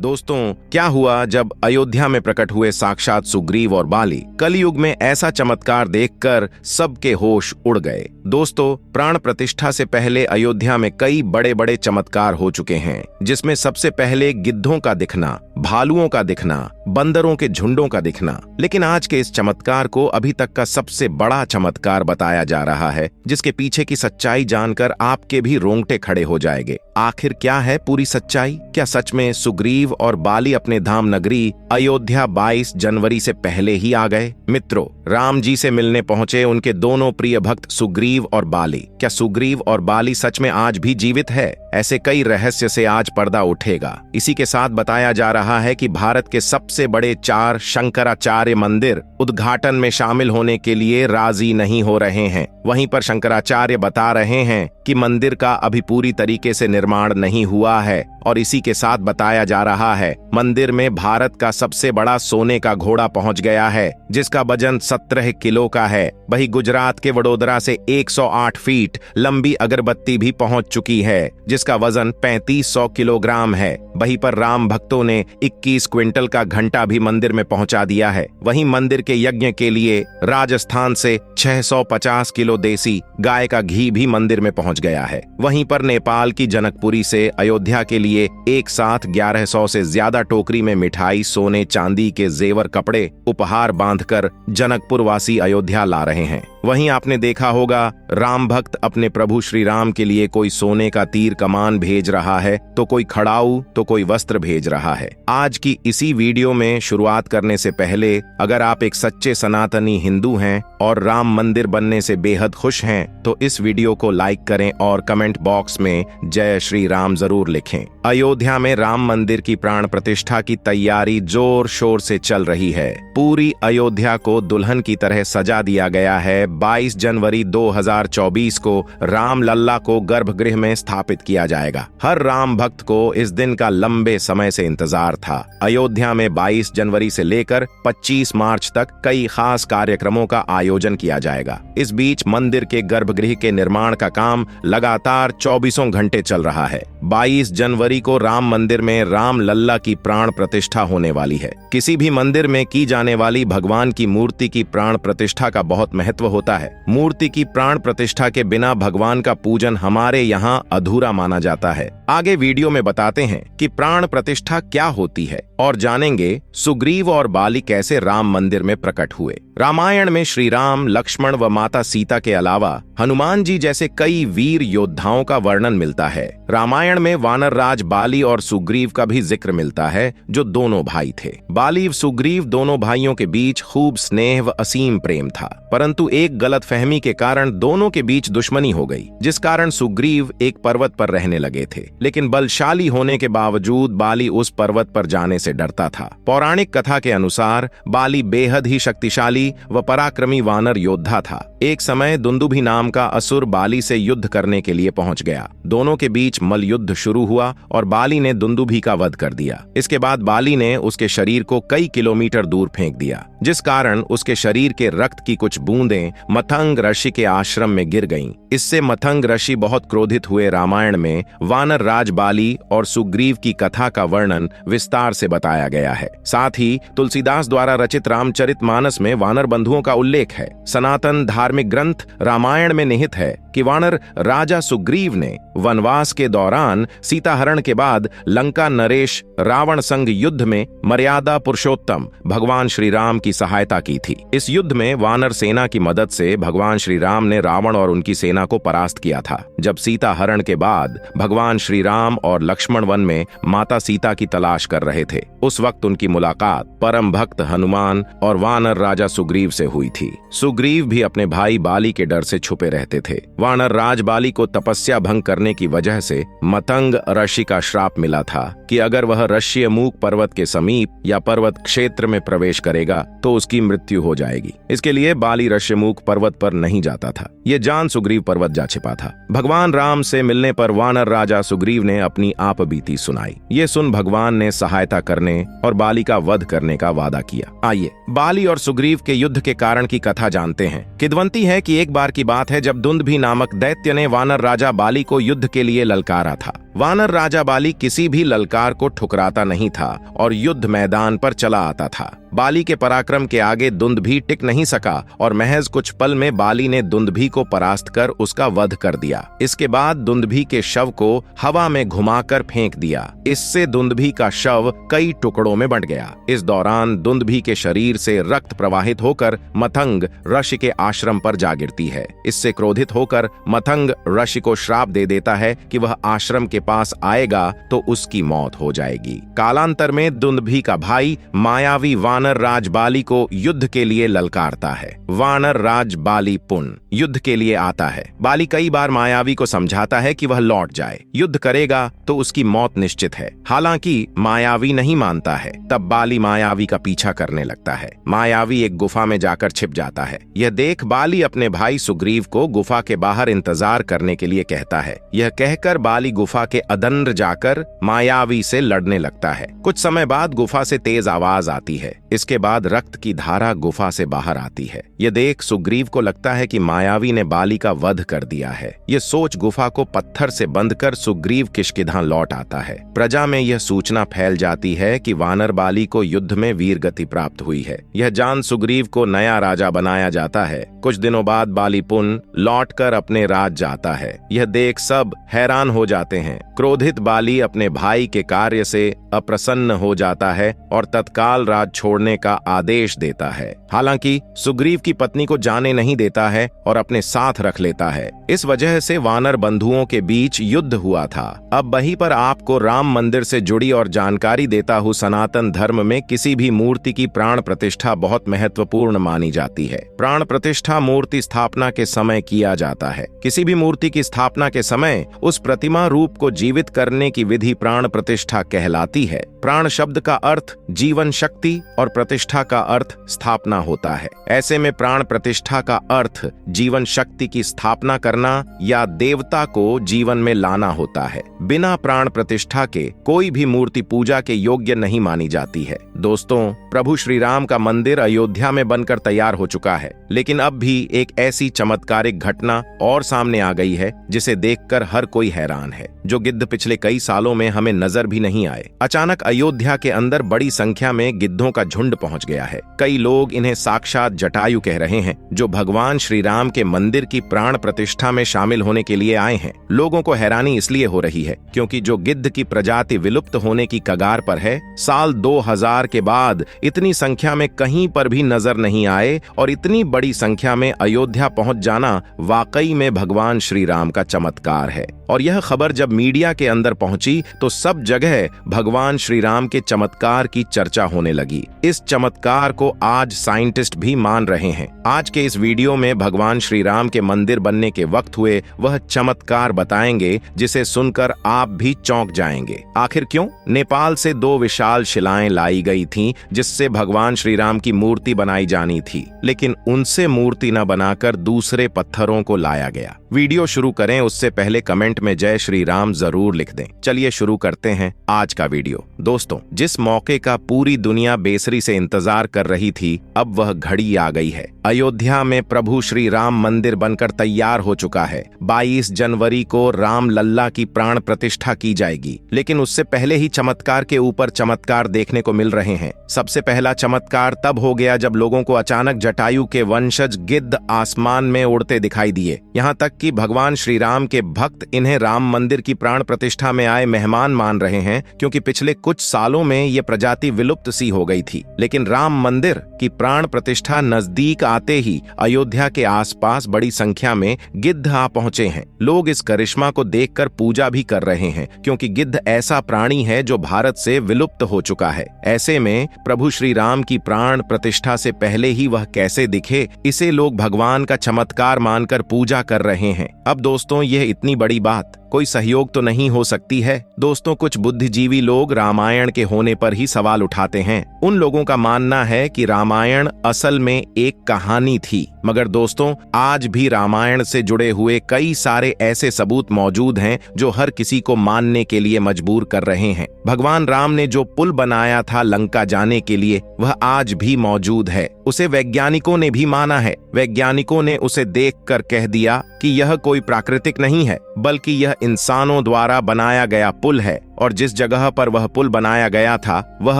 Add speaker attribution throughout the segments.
Speaker 1: दोस्तों, क्या हुआ जब अयोध्या में प्रकट हुए साक्षात सुग्रीव और बाली। कलयुग में ऐसा चमत्कार देखकर सबके होश उड़ गए। दोस्तों, प्राण प्रतिष्ठा से पहले अयोध्या में कई बड़े बड़े चमत्कार हो चुके हैं, जिसमें सबसे पहले गिद्धों का दिखना, भालुओं का दिखना, बंदरों के झुंडों का दिखना। लेकिन आज के इस चमत्कार को अभी तक का सबसे बड़ा चमत्कार बताया जा रहा है, जिसके पीछे की सच्चाई जानकर आपके भी रोंगटे खड़े हो जाएंगे। आखिर क्या है पूरी सच्चाई? क्या सच में सुग्रीव और बाली अपने धाम नगरी अयोध्या 22 जनवरी से पहले ही आ गए? मित्रों, राम जी से मिलने पहुंचे उनके दोनों प्रिय भक्त सुग्रीव और बाली। क्या सुग्रीव और बाली सच में आज भी जीवित है? ऐसे कई रहस्य से आज पर्दा उठेगा। इसी के साथ बताया जा रहा है कि भारत के सबसे बड़े 4 शंकराचार्य मंदिर उद्घाटन में शामिल होने के लिए राजी नहीं हो रहे हैं। वहीं पर शंकराचार्य बता रहे हैं कि मंदिर का अभी पूरी तरीके से निर्माण नहीं हुआ है। और इसी के साथ बताया जा रहा है मंदिर में भारत का सबसे बड़ा सोने का घोड़ा पहुंच गया है, जिसका वजन 17 किलो का है। वहीं गुजरात के वडोदरा से 108 फीट लंबी अगरबत्ती भी पहुंच चुकी है, जिसका वजन 3500 किलोग्राम है। वहीं पर राम भक्तों ने 21 क्विंटल का घंटा भी मंदिर में पहुंचा दिया है। वहीं मंदिर के यज्ञ के लिए राजस्थान से 650 किलो देसी गाय का घी भी मंदिर में पहुंच गया है। वहीं पर नेपाल की जनकपुरी से अयोध्या के लिए एक साथ 1100 से ज्यादा टोकरी में मिठाई, सोने चांदी के जेवर, कपड़े, उपहार बांधकर जनकपुर वासी अयोध्या ला रहे हैं। वहीं आपने देखा होगा राम भक्त अपने प्रभु श्री राम के लिए कोई सोने का तीर कमान भेज रहा है, तो कोई खड़ाऊ, तो कोई वस्त्र भेज रहा है। आज की इसी वीडियो में शुरुआत करने से पहले अगर आप एक सच्चे सनातनी हिंदू हैं और राम मंदिर बनने से बेहद खुश हैं, तो इस वीडियो को लाइक करें और कमेंट बॉक्स में जय श्री राम जरूर लिखें। अयोध्या में राम मंदिर की प्राण प्रतिष्ठा की तैयारी जोर शोर से चल रही है। पूरी अयोध्या को दुल्हन की तरह सजा दिया गया है। 22 जनवरी 2024 को राम लल्ला को गर्भगृह में स्थापित किया जाएगा। हर राम भक्त को इस दिन का लंबे समय से इंतजार था। अयोध्या में 22 जनवरी से लेकर 25 मार्च तक कई खास कार्यक्रमों का आयोजन किया जाएगा। इस बीच मंदिर के गर्भगृह के निर्माण का काम लगातार 24 घंटे चल रहा है। 22 जनवरी को राम मंदिर में राम लल्ला की प्राण प्रतिष्ठा होने वाली है। किसी भी मंदिर में की जाने वाली भगवान की मूर्ति की प्राण प्रतिष्ठा का बहुत महत्व होता है। मूर्ति की प्राण प्रतिष्ठा के बिना भगवान का पूजन हमारे यहाँ अधूरा माना जाता है। आगे वीडियो में बताते हैं कि प्राण प्रतिष्ठा क्या होती है और जानेंगे सुग्रीव और बाली कैसे राम मंदिर में प्रकट हुए। रामायण में श्री राम, लक्ष्मण व माता सीता के अलावा हनुमान जी जैसे कई वीर योद्धाओं का वर्णन मिलता है। रामायण में वानर राज बाली और सुग्रीव का भी जिक्र मिलता है, जो दोनों भाई थे। बाली सुग्रीव दोनों भाइयों के बीच खूब स्नेह व असीम प्रेम था, परंतु एक गलतफहमी के कारण दोनों के बीच दुश्मनी हो गई, जिस कारण सुग्रीव एक पर्वत पर रहने लगे थे। लेकिन बलशाली होने के बावजूद बाली उस पर्वत पर जाने से डरता था। पौराणिक कथा के अनुसार बाली बेहद ही शक्तिशाली व पराक्रमी वानर योद्धा था। एक समय दुंदुभि नाम का असुर बाली से युद्ध करने के लिए पहुंच गया। दोनों के बीच मल युद्ध शुरू हुआ और बाली ने दुंदुभि का वध कर दिया। इसके बाद बाली ने उसके शरीर को कई किलोमीटर दूर फेंक दिया, जिस कारण उसके शरीर के रक्त की कुछ बूंदें मतंग ऋषि के आश्रम में गिर गईं। इससे मतंग ऋषि बहुत क्रोधित हुए। रामायण में वानर राज बाली और सुग्रीव की कथा का वर्णन विस्तार से बताया गया है। साथ ही तुलसीदास द्वारा रचित रामचरितमानस में वानर बंधुओं का उल्लेख है। सनातन धार्मिक ग्रंथ रामायण में निहित है कि वानर राजा सुग्रीव ने वनवास के दौरान सीताहरण के बाद लंका नरेश रावण संग युद्ध में मर्यादा पुरुषोत्तम भगवान श्री राम की सहायता की थी। इस युद्ध में वानर सेना की मदद से भगवान श्री राम ने रावण और उनकी सेना को परास्त किया था। जब सीता हरण के बाद भगवान श्री राम और लक्ष्मण वन में माता सीता की तलाश कर रहे थे, उस वक्त उनकी मुलाकात परम भक्त हनुमान और वानर राजा सुग्रीव से हुई थी। सुग्रीव भी अपने भाई बाली के डर से छुपे रहते थे। वानर राज बाली को तपस्या भंग करने की वजह से मतंग ऋषि का श्राप मिला था कि अगर वह ऋष्यमूक पर्वत के समीप या पर्वत क्षेत्र में प्रवेश करेगा तो उसकी मृत्यु हो जाएगी। इसके लिए बाली ऋष्यमूक पर्वत पर नहीं जाता था। ये जान सुग्रीव पर्वत जा छिपा था। भगवान राम से मिलने पर वानर राजा सुग्रीव ने अपनी आप बीती सुनाई। ये सुन भगवान ने सहायता करने और बाली का वध करने का वादा किया। आइए बाली और सुग्रीव के युद्ध के कारण की कथा जानते हैं। किदवंती है कि एक बार की बात है जब दुंदुभि नामक दैत्य ने वानर राजा बाली को युद्ध के लिए ललकारा था। वानर राजा बाली किसी भी ललकार को ठुकराता नहीं था और युद्ध मैदान पर चला आता था। बाली के पराक्रम के आगे दुंदभी टिक नहीं सका और महज कुछ पल में बाली ने दुंदभी को परास्त कर उसका वध कर दिया। इसके बाद दुंदभी के शव को हवा में घुमाकर फेंक दिया। इससे दुंदभी का शव कई टुकड़ों में बंट गया। इस दौरान दुंदभी के शरीर से रक्त प्रवाहित होकर मथंग ऋषि के आश्रम पर जा गिरती है। इससे क्रोधित होकर मथंग ऋषि को श्राप दे देता है कि वह आश्रम के पास आएगा तो उसकी मौत हो जाएगी। कालांतर में दुंदभी का भाई मायावी वानर राज बाली को युद्ध के लिए ललकारता है। वानर राज बाली पुन युद्ध के लिए आता है। बाली कई बार मायावी को समझाता है कि वह लौट जाए, युद्ध करेगा तो उसकी मौत निश्चित है। हालांकि मायावी नहीं मानता है। तब बाली मायावी का पीछा करने लगता है। मायावी एक गुफा में जाकर छिप जाता है। यह देख बाली अपने भाई सुग्रीव को गुफा के बाहर इंतजार करने के लिए कहता है। यह कहकर बाली गुफा के अदंर जाकर मायावी से लड़ने लगता है। कुछ समय बाद गुफा से तेज आवाज आती है। इसके बाद रक्त की धारा गुफा से बाहर आती है। यह देख सुग्रीव को लगता है कि मायावी ने बाली का वध कर दिया है। यह सोच गुफा को पत्थर से बंद कर सुग्रीव किष्किंधा लौट आता है। प्रजा में यह सूचना फैल जाती है कि वानर बाली को युद्ध में वीर गति प्राप्त हुई है। यह जान सुग्रीव को नया राजा बनाया जाता है। कुछ दिनों बाद बाली पुन लौटकर अपने राज जाता है। यह देख सब हैरान हो जाते हैं। क्रोधित बाली अपने भाई के कार्य से अप्रसन्न हो जाता है और तत्काल राज छोड़ने का आदेश देता है। हालांकि सुग्रीव की पत्नी को जाने नहीं देता है और अपने साथ रख लेता है। इस वजह से वानर बंधुओं के बीच युद्ध हुआ था। अब वहीं पर आपको राम मंदिर से जुड़ी और जानकारी देता हूँ। सनातन धर्म में किसी भी मूर्ति की प्राण प्रतिष्ठा बहुत महत्वपूर्ण मानी जाती है। प्राण प्रतिष्ठा मूर्ति स्थापना के समय किया जाता है। किसी भी मूर्ति की स्थापना के समय उस प्रतिमा रूप को जीवित करने की विधि प्राण प्रतिष्ठा कहलाती है। प्राण शब्द का अर्थ जीवन शक्ति और प्रतिष्ठा का अर्थ स्थापना होता है। ऐसे में प्राण प्रतिष्ठा का अर्थ जीवन शक्ति की स्थापना करना या देवता को जीवन में लाना होता है। बिना प्राण प्रतिष्ठा के कोई भी मूर्ति पूजा के योग्य नहीं मानी जाती है। दोस्तों, प्रभु श्री राम का मंदिर अयोध्या में बनकर तैयार हो चुका है, लेकिन अब भी एक ऐसी चमत्कारिक घटना और सामने आ गई है जिसे देखकर हर कोई हैरान है, जो गिद्ध पिछले कई सालों में हमें नजर भी नहीं आए। अचानक अयोध्या के अंदर बड़ी संख्या में गिद्धों का झुंड पहुंच गया है। कई लोग इन्हें साक्षात जटायु कह रहे हैं, जो भगवान श्री राम के मंदिर की प्राण प्रतिष्ठा में शामिल होने के लिए आए हैं। लोगों को हैरानी इसलिए हो रही है क्योंकि जो गिद्ध की प्रजाति विलुप्त होने की कगार पर है, साल 2000 के बाद इतनी संख्या में कहीं पर भी नजर नहीं आए और इतनी बड़ी संख्या में अयोध्या पहुंच जाना वाकई में भगवान श्री राम का चमत्कार है। और यह खबर जब मीडिया के अंदर पहुंची तो सब जगह भगवान श्री राम के चमत्कार की चर्चा होने लगी। इस चमत्कार को आज साइंटिस्ट भी मान रहे हैं। आज के इस वीडियो में भगवान श्री राम के मंदिर बनने के वक्त हुए वह चमत्कार बताएंगे जिसे सुनकर आप भी चौंक जाएंगे। आखिर क्यों? नेपाल से 2 विशाल शिलाएं लाई गई थीं जिससे भगवान श्री राम की मूर्ति बनाई जानी थी, लेकिन उनसे मूर्ति न बनाकर दूसरे पत्थरों को लाया गया। वीडियो शुरू करें उससे पहले कमेंट में जय श्री राम जरूर लिख दें। चलिए शुरू करते हैं आज का वीडियो। दोस्तों, जिस मौके का पूरी दुनिया बेसब्री से इंतजार कर रही थी, अब वह घड़ी आ गई है। अयोध्या में प्रभु श्री राम मंदिर बनकर तैयार हो चुका है। 22 जनवरी को राम लल्ला की प्राण प्रतिष्ठा की जाएगी, लेकिन उससे पहले ही चमत्कार के ऊपर चमत्कार देखने को मिल रहे हैं। सबसे पहला चमत्कार तब हो गया जब लोगों को अचानक जटायु के वंशज गिद्ध आसमान में उड़ते दिखाई दिए। यहाँ तक कि भगवान श्री राम के भक्त इन्हें राम मंदिर की प्राण प्रतिष्ठा में आए मेहमान मान रहे हैं, क्योंकि पिछले कुछ सालों में ये प्रजाति विलुप्त सी हो गई थी। लेकिन राम मंदिर की प्राण प्रतिष्ठा नजदीक आते ही अयोध्या के आसपास बड़ी संख्या में गिद्ध आ पहुंचे हैं। लोग इस करिश्मा को देखकर पूजा भी कर रहे हैं, क्योंकि गिद्ध ऐसा प्राणी है जो भारत से विलुप्त हो चुका है। ऐसे में प्रभु श्री राम की प्राण प्रतिष्ठा से पहले ही वह कैसे दिखे, इसे लोग भगवान का चमत्कार मानकर पूजा कर रहे हैं। अब दोस्तों, यह इतनी बड़ी बात कोई सहयोग तो नहीं हो सकती है। दोस्तों, कुछ बुद्धिजीवी लोग रामायण के होने पर ही सवाल उठाते हैं। उन लोगों का मानना है कि रामायण असल में एक कहानी थी। मगर दोस्तों, आज भी रामायण से जुड़े हुए कई सारे ऐसे सबूत मौजूद हैं जो हर किसी को मानने के लिए मजबूर कर रहे हैं। भगवान राम ने जो पुल बनाया था लंका जाने के लिए, वह आज भी मौजूद है। उसे वैज्ञानिकों ने भी माना है। वैज्ञानिकों ने उसे देखकर कह दिया कि यह कोई प्राकृतिक नहीं है, बल्कि यह इंसानों द्वारा बनाया गया पुल है, और जिस जगह पर वह पुल बनाया गया था वह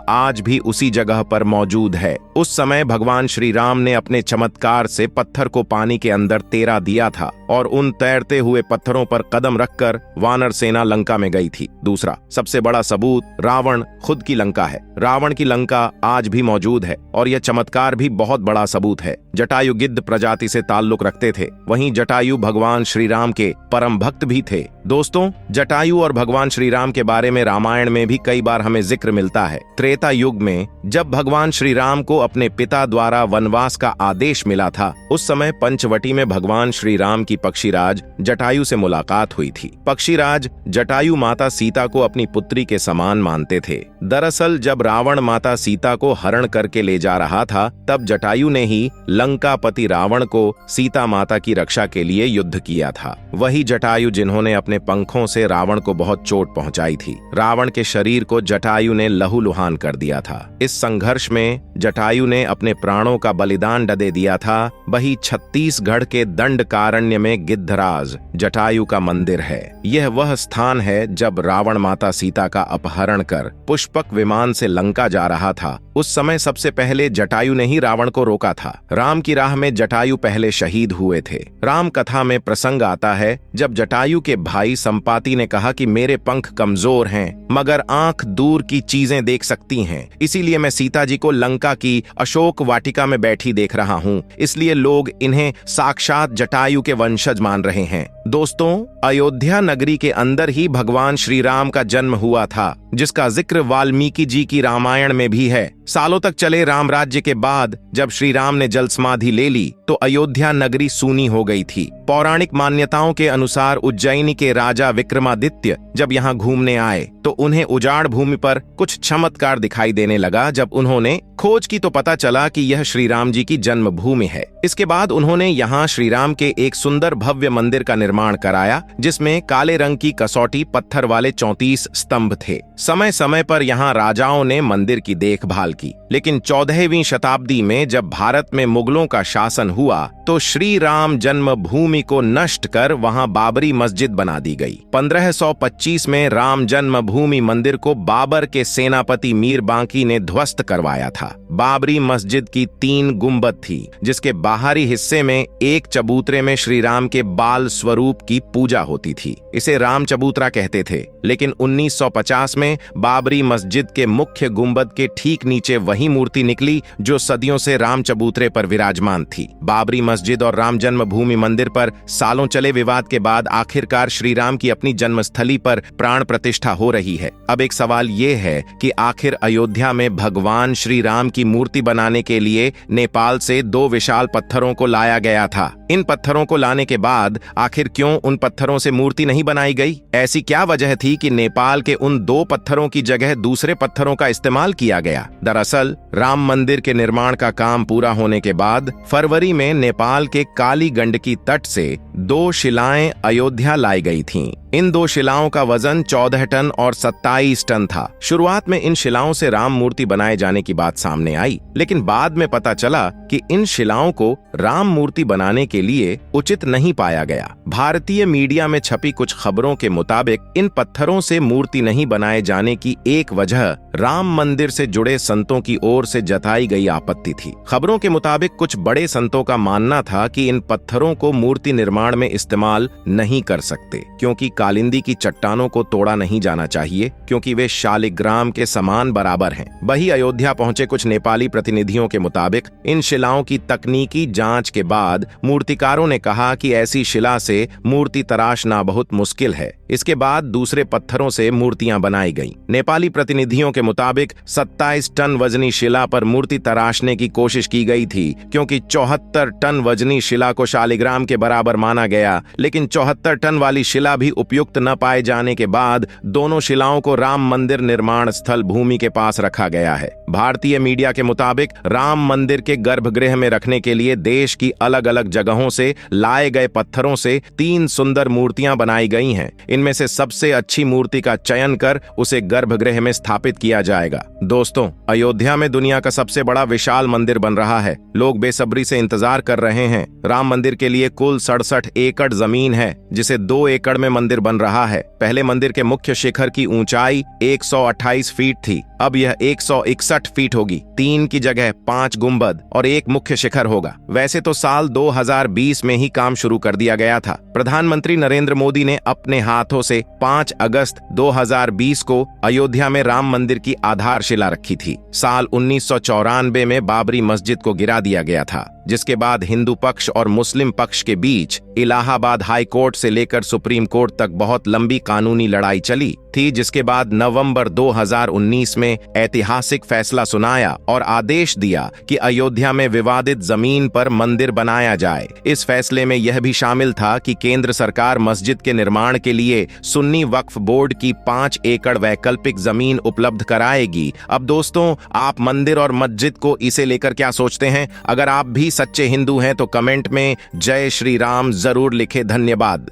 Speaker 1: आज भी उसी जगह पर मौजूद है। उस समय भगवान श्री राम ने अपने चमत्कार से पत्थर को पानी के अंदर तैरा दिया था, और उन तैरते हुए पत्थरों पर कदम रखकर वानर सेना लंका में गई थी। दूसरा सबसे बड़ा सबूत रावण खुद की लंका है। रावण की लंका आज भी मौजूद है, और यह चमत्कार भी बहुत बड़ा सबूत है। जटायु गिद्ध प्रजाति से ताल्लुक रखते थे। वहीं जटायु भगवान श्री राम के परम भक्त भी थे। दोस्तों, जटायु और भगवान श्री राम के बारे में रामायण में भी कई बार हमें जिक्र मिलता है। त्रेता युग में जब भगवान श्री राम को अपने पिता द्वारा वनवास का आदेश मिला था, उस समय पंचवटी में भगवान श्री राम की पक्षीराज जटायु से मुलाकात हुई थी। पक्षीराज जटायु माता सीता को अपनी पुत्री के समान मानते थे। दरअसल जब रावण माता सीता को हरण करके ले जा रहा था, तब जटायु ने ही लंकापति रावण को सीता माता की रक्षा के लिए युद्ध किया था। वही जटायु जिन्होंने अपने पंखों से रावण को बहुत चोट पहुंचाई थी। रावण के शरीर को जटायु ने लहूलुहान कर दिया था। इस संघर्ष में जटायु ने अपने प्राणों का बलिदान दे दिया था। वही छत्तीसगढ़ के दंडकारण्य में गिद्धराज जटायु का मंदिर है। यह वह स्थान है जब रावण माता सीता का अपहरण कर पुष्पक विमान से लंका जा रहा था। उस समय सबसे पहले जटायु ने ही रावण को रोका था। राम की राह में जटायु पहले शहीद हुए थे। राम कथा में प्रसंग आता है जब जटायु के भाई संपाति ने कहा कि मेरे पंख कमजोर हैं, मगर आंख दूर की चीजें देख सकती हैं, इसीलिए मैं सीता जी को लंका की अशोक वाटिका में बैठी देख रहा हूँ। इसलिए लोग इन्हें साक्षात जटायु के वंशज मान रहे हैं। दोस्तों, अयोध्या नगरी के अंदर ही भगवान श्री राम का जन्म हुआ था, जिसका जिक्र वाल्मीकि जी की रामायण में भी है। सालों तक चले राम राज्य के बाद जब श्री राम ने जल समाधि ले ली तो अयोध्या नगरी सूनी हो गई थी। पौराणिक मान्यताओं के अनुसार उज्जैनी के राजा विक्रमादित्य जब यहाँ घूमने आए तो उन्हें उजाड़ भूमि पर कुछ चमत्कार दिखाई देने लगा। जब उन्होंने खोज की तो पता चला कि यह श्री राम जी की जन्मभूमि है। इसके बाद उन्होंने यहाँ श्री राम के एक सुंदर भव्य मंदिर का निर्माण कराया, जिसमें काले रंग की कसौटी पत्थर वाले 34 स्तंभ थे। समय समय पर यहाँ राजाओं ने मंदिर की देखभाल की, लेकिन 14वीं शताब्दी में जब भारत में मुगलों का शासन हुआ तो श्री राम जन्मभूमि को नष्ट कर वहां बाबरी मस्जिद बना दी गई। 1525 में राम जन्मभूमि मंदिर को बाबर के सेनापति मीर बांकी ने ध्वस्त करवाया था। बाबरी मस्जिद की 3 गुंबद थी, जिसके बाहरी हिस्से में एक चबूतरे में श्री राम के बाल स्वरूप की पूजा होती थी। इसे राम चबूतरा कहते थे। लेकिन 1950 में बाबरी मस्जिद के मुख्य गुंबद के ठीक नीचे वही मूर्ति निकली जो सदियों से राम चबूतरे पर विराजमान थी। बाबरी मस्जिद और राम जन्मभूमि मंदिर पर सालों चले विवाद के बाद आखिरकार श्री राम की अपनी जन्मस्थली पर प्राण प्रतिष्ठा हो रही है। अब एक सवाल ये है कि आखिर अयोध्या में भगवान श्री राम की मूर्ति बनाने के लिए नेपाल से 2 विशाल पत्थरों को लाया गया था। इन पत्थरों को लाने के बाद आखिर क्यों उन पत्थरों से मूर्ति नहीं बनाई गई? ऐसी क्या वजह थी कि नेपाल के उन 2 पत्थरों की जगह दूसरे पत्थरों का इस्तेमाल किया गया? दरअसल राम मंदिर के निर्माण का काम पूरा होने के बाद फरवरी में नेपाल के काली गंडकी तट से 2 शिलाएं अयोध्या लाई गई थीं। इन 2 शिलाओं का वजन 14 टन और 27 टन था। शुरुआत में इन शिलाओं से राम मूर्ति बनाए जाने की बात सामने आई, लेकिन बाद में पता चला कि इन शिलाओं को राम मूर्ति बनाने के लिए उचित नहीं पाया गया। भारतीय मीडिया में छपी कुछ खबरों के मुताबिक इन पत्थरों से मूर्ति नहीं बनाए जाने की एक वजह राम मंदिर से जुड़े संतों की ओर से जताई गई आपत्ति थी। खबरों के मुताबिक कुछ बड़े संतों का मानना था कि इन पत्थरों को मूर्ति निर्माण में इस्तेमाल नहीं कर सकते, क्योंकि कालिंदी की चट्टानों को तोड़ा नहीं जाना चाहिए, क्योंकि वे शालिग्राम के समान बराबर हैं। वही अयोध्या पहुंचे कुछ नेपाली प्रतिनिधियों के मुताबिक इन शिलाओं की तकनीकी जांच के बाद मूर्तिकारों ने कहा कि ऐसी शिला से मूर्ति तराशना बहुत मुश्किल है। इसके बाद दूसरे पत्थरों से मूर्तियां बनाई गईं। नेपाली प्रतिनिधियों के मुताबिक 27 टन वजनी शिला पर मूर्ति तराशने की कोशिश की गई थी, क्योंकि 74 टन वजनी शिला को शालिग्राम के बराबर माना गया, लेकिन 74 टन वाली शिला भी उपयुक्त न पाए जाने के बाद दोनों शिलाओं को राम मंदिर निर्माण स्थल भूमि के पास रखा गया है। भारतीय मीडिया के मुताबिक राम मंदिर के गर्भगृह में रखने के लिए देश की अलग अलग जगहों से लाए गए पत्थरों से 3 सुंदर मूर्तियां बनाई गई हैं। इनमें से सबसे अच्छी मूर्ति का चयन कर उसे गर्भगृह में स्थापित किया जाएगा। दोस्तों, अयोध्या में दुनिया का सबसे बड़ा विशाल मंदिर बन रहा है। लोग बेसब्री से इंतजार कर रहे हैं। राम मंदिर के लिए कुल 67 एकड़ जमीन है, जिसे 2 एकड़ में मंदिर बन रहा है। पहले मंदिर के मुख्य शिखर की ऊंचाई 128 फीट थी, अब यह 161 फीट होगी। 3 की जगह 5 गुंबद और 1 मुख्य शिखर होगा। वैसे तो साल 2020 में ही काम शुरू कर दिया गया था। प्रधानमंत्री नरेंद्र मोदी ने अपने हाथों से 5 अगस्त 2020 को अयोध्या में राम मंदिर की आधारशिला रखी थी। साल 1994 में बाबरी मस्जिद को गिरा दिया गया था, जिसके बाद हिंदू पक्ष और मुस्लिम पक्ष के बीच इलाहाबाद हाई कोर्ट से लेकर सुप्रीम कोर्ट तक बहुत लंबी कानूनी लड़ाई चली थी, जिसके बाद नवंबर 2019 में ऐतिहासिक फैसला सुनाया और आदेश दिया कि अयोध्या में विवादित जमीन पर मंदिर बनाया जाए। इस फैसले में यह भी शामिल था कि केंद्र सरकार मस्जिद के निर्माण के लिए सुन्नी वक्फ बोर्ड की 5 एकड़ वैकल्पिक जमीन उपलब्ध कराएगी। अब दोस्तों, आप मंदिर और मस्जिद को इसे लेकर क्या सोचते हैं? अगर आप भी सच्चे हिंदू हैं तो कमेंट में जय श्री राम जरूर लिखें। धन्यवाद।